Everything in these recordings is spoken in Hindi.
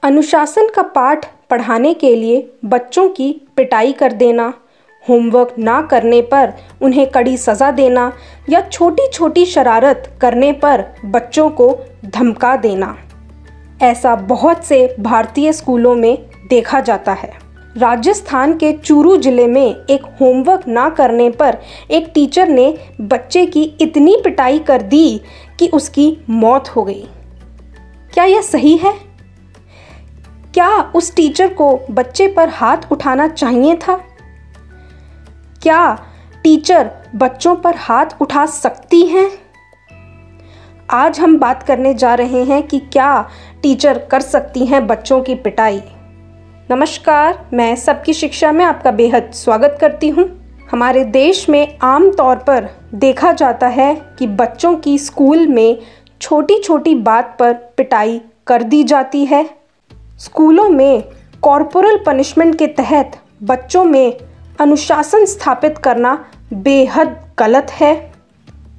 अनुशासन का पाठ पढ़ाने के लिए बच्चों की पिटाई कर देना, होमवर्क ना करने पर उन्हें कड़ी सज़ा देना या छोटी छोटी शरारत करने पर बच्चों को धमका देना, ऐसा बहुत से भारतीय स्कूलों में देखा जाता है। राजस्थान के चूरू जिले में एक होमवर्क ना करने पर एक टीचर ने बच्चे की इतनी पिटाई कर दी कि उसकी मौत हो गई। क्या यह सही है? क्या उस टीचर को बच्चे पर हाथ उठाना चाहिए था? क्या टीचर बच्चों पर हाथ उठा सकती हैं? आज हम बात करने जा रहे हैं कि क्या टीचर कर सकती हैं बच्चों की पिटाई। नमस्कार, मैं सबकी शिक्षा में आपका बेहद स्वागत करती हूँ। हमारे देश में आम तौर पर देखा जाता है कि बच्चों की स्कूल में छोटी छोटी बात पर पिटाई कर दी जाती है। स्कूलों में कॉर्पोरल पनिशमेंट के तहत बच्चों में अनुशासन स्थापित करना बेहद गलत है।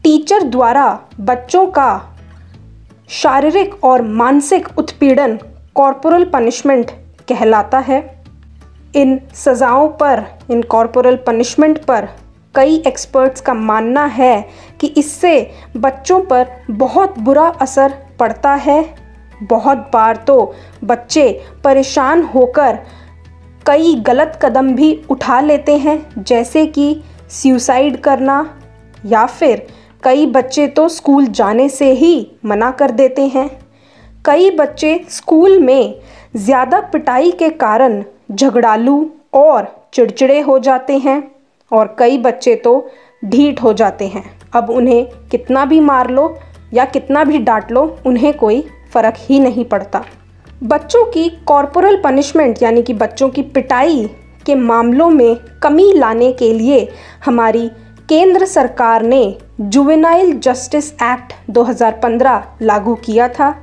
टीचर द्वारा बच्चों का शारीरिक और मानसिक उत्पीड़न कॉर्पोरल पनिशमेंट कहलाता है। इन सज़ाओं पर, इन कॉर्पोरल पनिशमेंट पर कई एक्सपर्ट्स का मानना है कि इससे बच्चों पर बहुत बुरा असर पड़ता है। बहुत बार तो बच्चे परेशान होकर कई गलत कदम भी उठा लेते हैं, जैसे कि सुसाइड करना, या फिर कई बच्चे तो स्कूल जाने से ही मना कर देते हैं। कई बच्चे स्कूल में ज़्यादा पिटाई के कारण झगड़ालू और चिड़चिड़े हो जाते हैं और कई बच्चे तो ढीठ हो जाते हैं। अब उन्हें कितना भी मार लो या कितना भी डांट लो, उन्हें कोई फ़र्क ही नहीं पड़ता। बच्चों की कॉर्पोरल पनिशमेंट यानी कि बच्चों की पिटाई के मामलों में कमी लाने के लिए हमारी केंद्र सरकार ने जुवेनाइल जस्टिस एक्ट 2015 लागू किया था।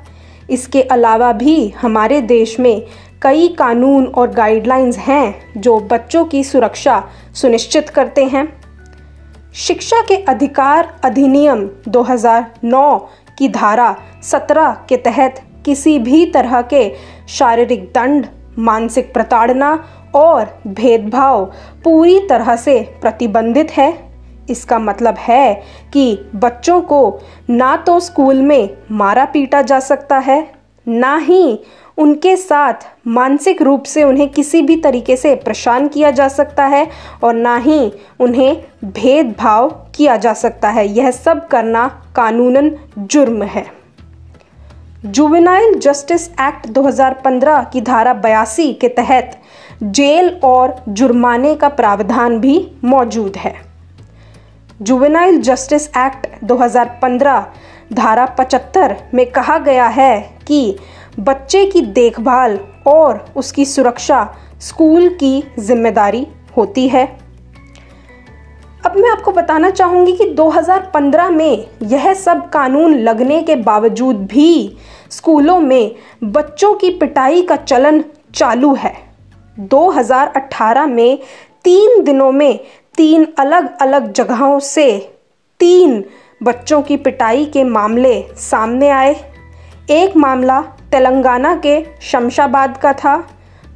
इसके अलावा भी हमारे देश में कई कानून और गाइडलाइंस हैं जो बच्चों की सुरक्षा सुनिश्चित करते हैं। शिक्षा के अधिकार अधिनियम 2009 की धारा 17 के तहत किसी भी तरह के शारीरिक दंड, मानसिक प्रताड़ना और भेदभाव पूरी तरह से प्रतिबंधित है। इसका मतलब है कि बच्चों को ना तो स्कूल में मारा पीटा जा सकता है, ना ही उनके साथ मानसिक रूप से उन्हें किसी भी तरीके से परेशान किया जा सकता है और ना ही उन्हें भेदभाव किया जा सकता है। यह सब करना कानूनन जुर्म है। जुवेनाइल जस्टिस एक्ट 2015 की धारा 82 के तहत जेल और जुर्माने का प्रावधान भी मौजूद है। जुवेनाइल जस्टिस एक्ट 2015 धारा 75 में कहा गया है कि बच्चे की देखभाल और उसकी सुरक्षा स्कूल की जिम्मेदारी होती है। अब मैं आपको बताना चाहूँगी कि 2015 में यह सब कानून लगने के बावजूद भी स्कूलों में बच्चों की पिटाई का चलन चालू है। 2018 में 3 दिनों में 3 अलग अलग जगहों से 3 बच्चों की पिटाई के मामले सामने आए। एक मामला तेलंगाना के शमशाबाद का था,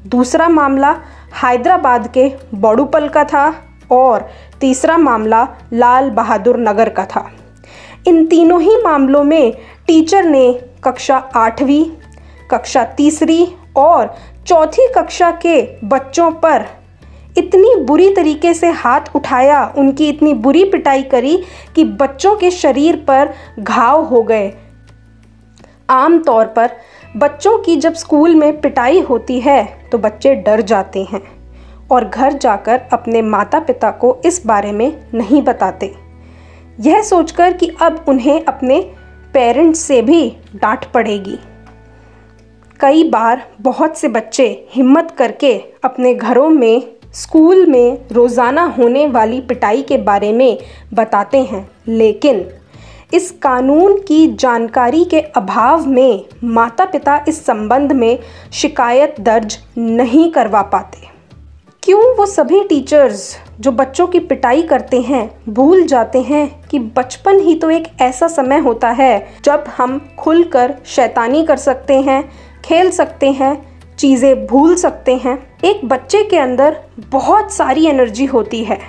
दूसरा मामला हैदराबाद के बोडुपल का था और तीसरा मामला लाल बहादुर नगर का था। इन तीनों ही मामलों में टीचर ने कक्षा 8वीं, कक्षा 3री और 4थी कक्षा के बच्चों पर इतनी बुरी तरीके से हाथ उठाया, उनकी इतनी बुरी पिटाई करी कि बच्चों के शरीर पर घाव हो गए। आम तौर पर बच्चों की जब स्कूल में पिटाई होती है तो बच्चे डर जाते हैं और घर जाकर अपने माता पिता को इस बारे में नहीं बताते, यह सोचकर कि अब उन्हें अपने पेरेंट्स से भी डांट पड़ेगी। कई बार बहुत से बच्चे हिम्मत करके अपने घरों में स्कूल में रोज़ाना होने वाली पिटाई के बारे में बताते हैं, लेकिन इस कानून की जानकारी के अभाव में माता पिता इस संबंध में शिकायत दर्ज नहीं करवा पाते। क्यों वो सभी टीचर्स जो बच्चों की पिटाई करते हैं भूल जाते हैं कि बचपन ही तो एक ऐसा समय होता है जब हम खुलकर शैतानी कर सकते हैं, खेल सकते हैं, चीज़ें भूल सकते हैं। एक बच्चे के अंदर बहुत सारी एनर्जी होती है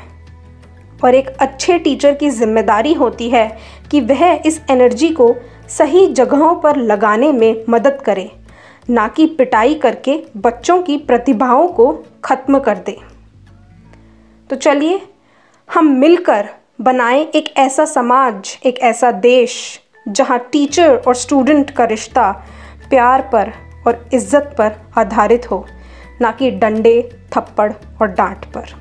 और एक अच्छे टीचर की जिम्मेदारी होती है कि वह इस एनर्जी को सही जगहों पर लगाने में मदद करे, ना कि पिटाई करके बच्चों की प्रतिभाओं को ख़त्म कर दे। तो चलिए हम मिलकर बनाएं एक ऐसा समाज, एक ऐसा देश जहां टीचर और स्टूडेंट का रिश्ता प्यार पर और इज्जत पर आधारित हो, ना कि डंडे, थप्पड़ और डांट पर।